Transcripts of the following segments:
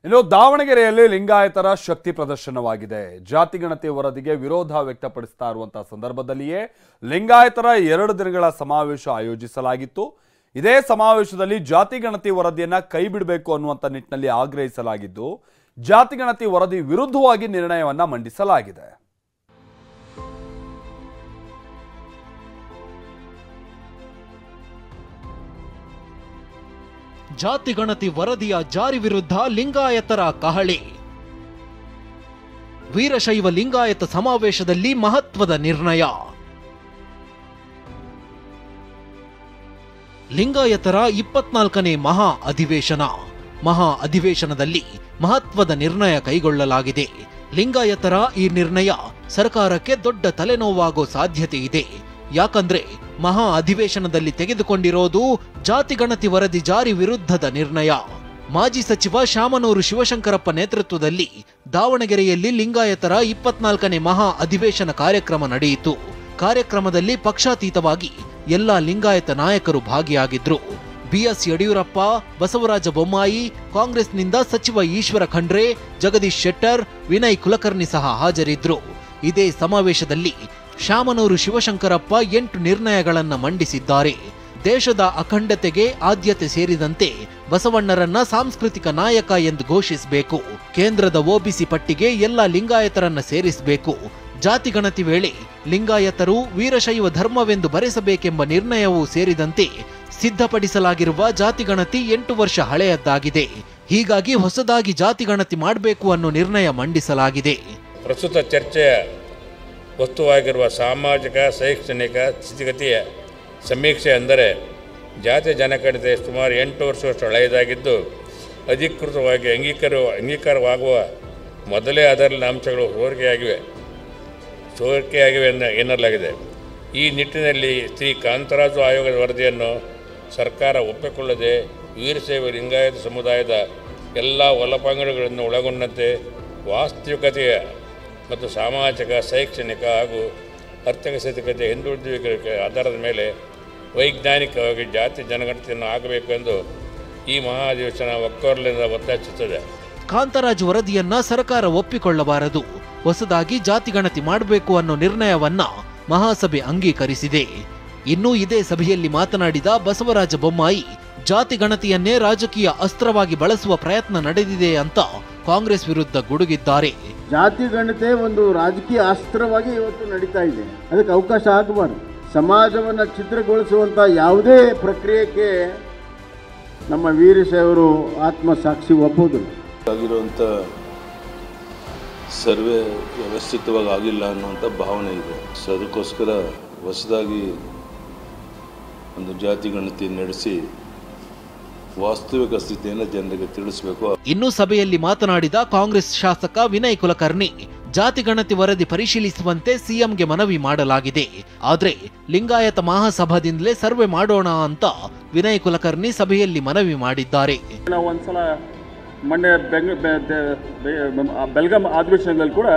ಇನ್ನು ದಾವಣಗೆರೆಯಲ್ಲಿ ಲಿಂಗಾಯತರ ಶಕ್ತಿ ಪ್ರದರ್ಶನವಾಗಿದೆ. ಜಾತಿಗಣತಿ ವರದಿಗೆ ವಿರೋಧ ವ್ಯಕ್ತಪಡಿಸ್ತಾ ಇರುವಂತಹ ಸಂದರ್ಭದಲ್ಲಿಯೇ ಲಿಂಗಾಯತರ 2 ದಿನಗಳ ಸಮಾವೇಶ ಆಯೋಜಿಸಲಾಗಿತ್ತು. ಇದೇ ಸಮಾವೇಶದಲ್ಲಿ ಜಾತಿಗಣತಿ ವರದಿಯನ್ನ ಕೈಬಿಡಬೇಕು ಅನ್ನುವಂತ ನಿಟ್ಟಿನಲ್ಲಿ ಆಗ್ರಹಿಸಲಾಗಿದ್ದು, ಜಾತಿಗಣತಿ ವರದಿ ವಿರುದ್ಧವಾಗಿ ನಿರ್ಣಯವನ್ನ ಮಂಡಿಸಲಾಗಿದೆ. ಜಾತಿಗಣತಿ ವರದಿಯ ಜಾರಿ ವಿರುದ್ಧ ಲಿಂಗಾಯತರ ಕಹಳೆ. ವೀರಶೈವ ಲಿಂಗಾಯತ ಸಮಾವೇಶದಲ್ಲಿ ಮಹತ್ವದ ನಿರ್ಣಯ. ಲಿಂಗಾಯತರ 24ನೇ ಮಹಾ ಅಧಿವೇಶನದಲ್ಲಿ ಮಹತ್ವದ ನಿರ್ಣಯ ಕೈಗೊಳ್ಳಲಾಗಿದೆ. ಲಿಂಗಾಯತರ ಈ ನಿರ್ಣಯ ಸರ್ಕಾರಕ್ಕೆ ದೊಡ್ಡ ತಲೆನೋವಾಗೋ ಸಾಧ್ಯತೆ ಇದೆ. ಯಾಕಂದ್ರೆ ಮಹಾ ಅಧಿವೇಶನದಲ್ಲಿ ತೆಗೆದುಕೊಂಡಿರೋದು ಜಾತಿಗಣತಿ ವರದಿ ಜಾರಿ ವಿರುದ್ಧದ ನಿರ್ಣಯ. ಮಾಜಿ ಸಚಿವ ಶಾಮನೂರು ಶಿವಶಂಕರಪ್ಪ ನೇತೃತ್ವದಲ್ಲಿ ದಾವಣಗೆರೆಯಲ್ಲಿ ಲಿಂಗಾಯತರ 24ನೇ ಮಹಾ ಅಧಿವೇಶನ ಕಾರ್ಯಕ್ರಮ ನಡೆಯಿತು. ಕಾರ್ಯಕ್ರಮದಲ್ಲಿ ಪಕ್ಷಾತೀತವಾಗಿ ಎಲ್ಲ ಲಿಂಗಾಯತ ನಾಯಕರು ಭಾಗಿಯಾಗಿದ್ರು. ಬಿಎಸ್ ಯಡಿಯೂರಪ್ಪ, ಬಸವರಾಜ ಬೊಮ್ಮಾಯಿ, ಕಾಂಗ್ರೆಸ್ನಿಂದ ಸಚಿವ ಈಶ್ವರ ಖಂಡ್ರೆ, ಜಗದೀಶ್ ಶೆಟ್ಟರ್, ವಿನಯ್ ಕುಲಕರ್ಣಿ ಸಹ ಹಾಜರಿದ್ರು. ಇದೇ ಸಮಾವೇಶದಲ್ಲಿ ಶಾಮನೂರು ಶಿವಶಂಕರಪ್ಪ 8 ನಿರ್ಣಯಗಳನ್ನು ಮಂಡಿಸಿದ್ದಾರೆ. ದೇಶದ ಅಖಂಡತೆಗೆ ಆದ್ಯತೆ ಸೇರಿದಂತೆ ಬಸವಣ್ಣರನ್ನ ಸಾಂಸ್ಕೃತಿಕ ನಾಯಕ ಎಂದು ಘೋಷಿಸಬೇಕು. ಕೇಂದ್ರದ ಒಬಿಸಿ ಪಟ್ಟಿಗೆ ಎಲ್ಲ ಲಿಂಗಾಯತರನ್ನ ಸೇರಿಸಬೇಕು. ಜಾತಿಗಣತಿ ವೇಳೆ ಲಿಂಗಾಯತರು ವೀರಶೈವ ಧರ್ಮವೆಂದು ಬರೆಸಬೇಕೆಂಬ ನಿರ್ಣಯವೂ ಸೇರಿದಂತೆ ಸಿದ್ಧಪಡಿಸಲಾಗಿರುವ ಜಾತಿಗಣತಿ 8 ವರ್ಷ ಹಳೆಯದ್ದಾಗಿದೆ. ಹೀಗಾಗಿ ಹೊಸದಾಗಿ ಜಾತಿಗಣತಿ ಮಾಡಬೇಕು ಅನ್ನೋ ನಿರ್ಣಯ ಮಂಡಿಸಲಾಗಿದೆ. ಪ್ರಸ್ತುತ ಚರ್ಚೆಯ ವಸ್ತುವಾಗಿರುವ ಸಾಮಾಜಿಕ ಶೈಕ್ಷಣಿಕ ಸ್ಥಿತಿಗತಿಯ ಸಮೀಕ್ಷೆ ಅಂದರೆ ಜಾತಿ ಜನಗಣತಿ ಸುಮಾರು 8 ವರ್ಷದಷ್ಟು ಹಳೆಯದಾಗಿದ್ದು, ಅಧಿಕೃತವಾಗಿ ಅಂಗೀಕಾರವಾಗುವ ಮೊದಲೇ ಅದರಲ್ಲಿನ ಅಂಶಗಳು ಸೋರಿಕೆಯಾಗಿವೆ ಎನ್ನಲಾಗಿದೆ. ಈ ನಿಟ್ಟಿನಲ್ಲಿ ಶ್ರೀ ಕಾಂತರಾಜು ಆಯೋಗದ ವರದಿಯನ್ನು ಸರ್ಕಾರ ಒಪ್ಪಿಕೊಳ್ಳದೆ ವೀರಶೈವ ಲಿಂಗಾಯತ ಸಮುದಾಯದ ಎಲ್ಲ ಒಳಪಂಗಡಗಳನ್ನು ಒಳಗೊಂಡಂತೆ ವಾಸ್ತವಿಕತೆಯ ಮತ್ತು ಸಾಮಾಜಿಕ ಶೈಕ್ಷಣಿಕ ಹಾಗೂ ಆರ್ಥಿಕ ಸ್ಥಿತಿಗತಿ ಹಿಂದುಳಿದ ಆಧಾರದ ಮೇಲೆ ವೈಜ್ಞಾನಿಕವಾಗಿ ಜಾತಿ ಜನಗಣತಿಯನ್ನು ಆಗಬೇಕು ಎಂದು ಈ ಮಹಾ ಅಧಿವೇಶನ ಒಕ್ಕೊರಲಿನಿಂದ ಒತ್ತಾಯಿಸುತ್ತದೆ. ಕಾಂತರಾಜು ವರದಿಯನ್ನ ಸರ್ಕಾರ ಒಪ್ಪಿಕೊಳ್ಳಬಾರದು, ಹೊಸದಾಗಿ ಜಾತಿಗಣತಿ ಮಾಡಬೇಕು ಅನ್ನೋ ನಿರ್ಣಯವನ್ನ ಮಹಾಸಭೆ ಅಂಗೀಕರಿಸಿದೆ. ಇನ್ನು ಇದೇ ಸಭೆಯಲ್ಲಿ ಮಾತನಾಡಿದ ಬಸವರಾಜ ಬೊಮ್ಮಾಯಿ, ಜಾತಿಗಣತಿಯನ್ನೇ ರಾಜಕೀಯ ಅಸ್ತ್ರವಾಗಿ ಬಳಸುವ ಪ್ರಯತ್ನ ನಡೆದಿದೆ ಅಂತ ಕಾಂಗ್ರೆಸ್ ವಿರುದ್ಧ ಗುಡುಗಿದ್ದಾರೆ. ಜಾತಿಗಣತೆ ಒಂದು ರಾಜಕೀಯ ಅಸ್ತ್ರವಾಗಿ ಇವತ್ತು ನಡೀತಾ ಇದೆ. ಅದಕ್ಕೆ ಅವಕಾಶ ಆಗಬಾರ್ದು. ಸಮಾಜವನ್ನು ಛಿದ್ರಗೊಳಿಸುವಂಥ ಯಾವುದೇ ಪ್ರಕ್ರಿಯೆಗೆ ನಮ್ಮ ವೀರಶೈವರು ಆತ್ಮಸಾಕ್ಷಿ ಒಪ್ಪುವುದಿಲ್ಲ. ಆಗಿರುವಂಥ ಸರ್ವೆ ವ್ಯವಸ್ಥಿತವಾಗಿ ಆಗಿಲ್ಲ ಅನ್ನುವಂಥ ಭಾವನೆ ಇದೆ. ಸೊ ಅದಕ್ಕೋಸ್ಕರ ಹೊಸದಾಗಿ ಒಂದು ಜಾತಿಗಣತಿ ನಡೆಸಿ ವಾಸ್ತವಿಕ ಸ್ಥಿತಿಯನ್ನು ಜನರಿಗೆ ತಿಳಿಸಬೇಕು. ಇನ್ನು ಸಭೆಯಲ್ಲಿ ಮಾತನಾಡಿದ ಕಾಂಗ್ರೆಸ್ ಶಾಸಕ ವಿನಯ್ ಕುಲಕರ್ಣಿ, ಜಾತಿಗಣತಿ ವರದಿ ಪರಿಶೀಲಿಸುವಂತೆ ಸಿಎಂಗೆ ಮನವಿ ಮಾಡಲಾಗಿದೆ. ಆದ್ರೆ ಲಿಂಗಾಯತ ಮಹಾಸಭಾದಿಂದಲೇ ಸರ್ವೆ ಮಾಡೋಣ ಅಂತ ವಿನಯ್ ಕುಲಕರ್ಣಿ ಸಭೆಯಲ್ಲಿ ಮನವಿ ಮಾಡಿದ್ದಾರೆ. ಒಂದ್ಸಲ ಮೊನ್ನೆ ಬೆಳಗಾಂ ಅಧಿವೇಶನದಲ್ಲಿ ಕೂಡ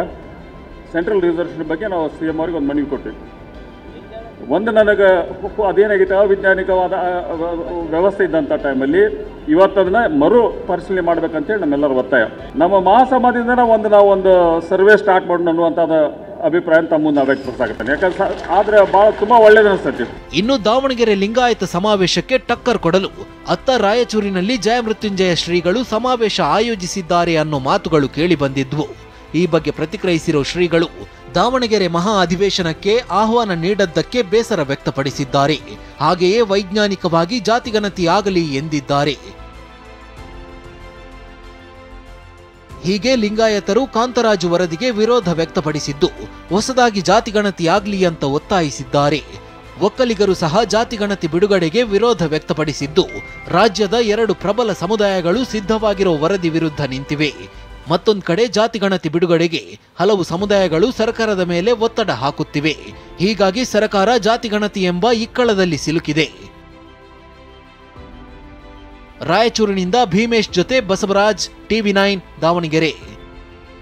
ಸೆಂಟ್ರಲ್ ರಿಸರ್ವೇಷನ್ ಬಗ್ಗೆ ನಾವು ಸಿಎಂ ಅವರಿಗೆ ಒಂದು ಮನವಿ ಕೊಟ್ಟಿದ್ವಿ. ಒಂದು ನನಗೆ ಅದೇನಾಗಿತ್ತು, ಅವೈಜ್ಞಾನಿಕವಾದ ವ್ಯವಸ್ಥೆ ಇದ್ದಂಥ ಟೈಮಲ್ಲಿ ಇವತ್ತದನ್ನ ಮರು ಪರಿಶೀಲನೆ ಮಾಡ್ಬೇಕಂತೇಳಿ ನಮ್ಮೆಲ್ಲರ ಒತ್ತಾಯ. ನಮ್ಮ ಮಹಾಸಮಾಜದಿಂದ ನಾವು ಒಂದು ಸರ್ವೆ ಸ್ಟಾರ್ಟ್ ಮಾಡೋಣ ಅನ್ನುವಂಥದ್ದು ಅಭಿಪ್ರಾಯ ತಮ್ಮ ಮುಂದೆ ವ್ಯಕ್ತಪಡಿಸಾಗುತ್ತೇನೆ. ಯಾಕಂದ್ರೆ ಆದ್ರೆ ತುಂಬ ಒಳ್ಳೇದು ಅನಿಸ್ತೈತಿ. ಇನ್ನು ದಾವಣಗೆರೆ ಲಿಂಗಾಯತ ಸಮಾವೇಶಕ್ಕೆ ಟಕ್ಕರ್ ಕೊಡಲು ಅತ್ತ ರಾಯಚೂರಿನಲ್ಲಿ ಜಯಮೃತ್ಯುಂಜಯ ಶ್ರೀಗಳು ಸಮಾವೇಶ ಆಯೋಜಿಸಿದ್ದಾರೆ ಅನ್ನೋ ಮಾತುಗಳು ಕೇಳಿ ಬಂದಿದ್ವು. ಈ ಬಗ್ಗೆ ಪ್ರತಿಕ್ರಿಯಿಸಿರೋ ಶ್ರೀಗಳು ದಾವಣಗೆರೆ ಮಹಾ ಅಧಿವೇಶನಕ್ಕೆ ಆಹ್ವಾನ ನೀಡದ್ದಕ್ಕೆ ಬೇಸರ ವ್ಯಕ್ತಪಡಿಸಿದ್ದಾರೆ. ಹಾಗೆಯೇ ವೈಜ್ಞಾನಿಕವಾಗಿ ಜಾತಿಗಣತಿ ಆಗಲಿ ಎಂದಿದ್ದಾರೆ. ಹೀಗೆ ಲಿಂಗಾಯತರು ಕಾಂತರಾಜು ವರದಿಗೆ ವಿರೋಧ ವ್ಯಕ್ತಪಡಿಸಿದ್ದು, ಹೊಸದಾಗಿ ಜಾತಿಗಣತಿ ಆಗಲಿ ಅಂತ ಒತ್ತಾಯಿಸಿದ್ದಾರೆ. ಒಕ್ಕಲಿಗರು ಸಹ ಜಾತಿಗಣತಿ ಬಿಡುಗಡೆಗೆ ವಿರೋಧ ವ್ಯಕ್ತಪಡಿಸಿದ್ದು, ರಾಜ್ಯದ 2 ಪ್ರಬಲ ಸಮುದಾಯಗಳು ಸಿದ್ಧವಾಗಿರೋ ವರದಿ ವಿರುದ್ಧ ನಿಂತಿವೆ. ಮತ್ತೊಂದು ಕಡೆ ಜಾತಿಗಣತಿ ಬಿಡುಗಡೆಗೆ ಹಲವು ಸಮುದಾಯಗಳು ಸರ್ಕಾರದ ಮೇಲೆ ಒತ್ತಡ ಹಾಕುತ್ತಿವೆ. ಹೀಗಾಗಿ ಸರ್ಕಾರ ಜಾತಿಗಣತಿ ಎಂಬ ಇಕ್ಕಳದಲ್ಲಿ ಸಿಲುಕಿದೆ. ರಾಯಚೂರಿನಿಂದ ಭೀಮೇಶ್ ಜೊತೆ ಬಸವರಾಜ್, TV9 ದಾವಣಗೆರೆ.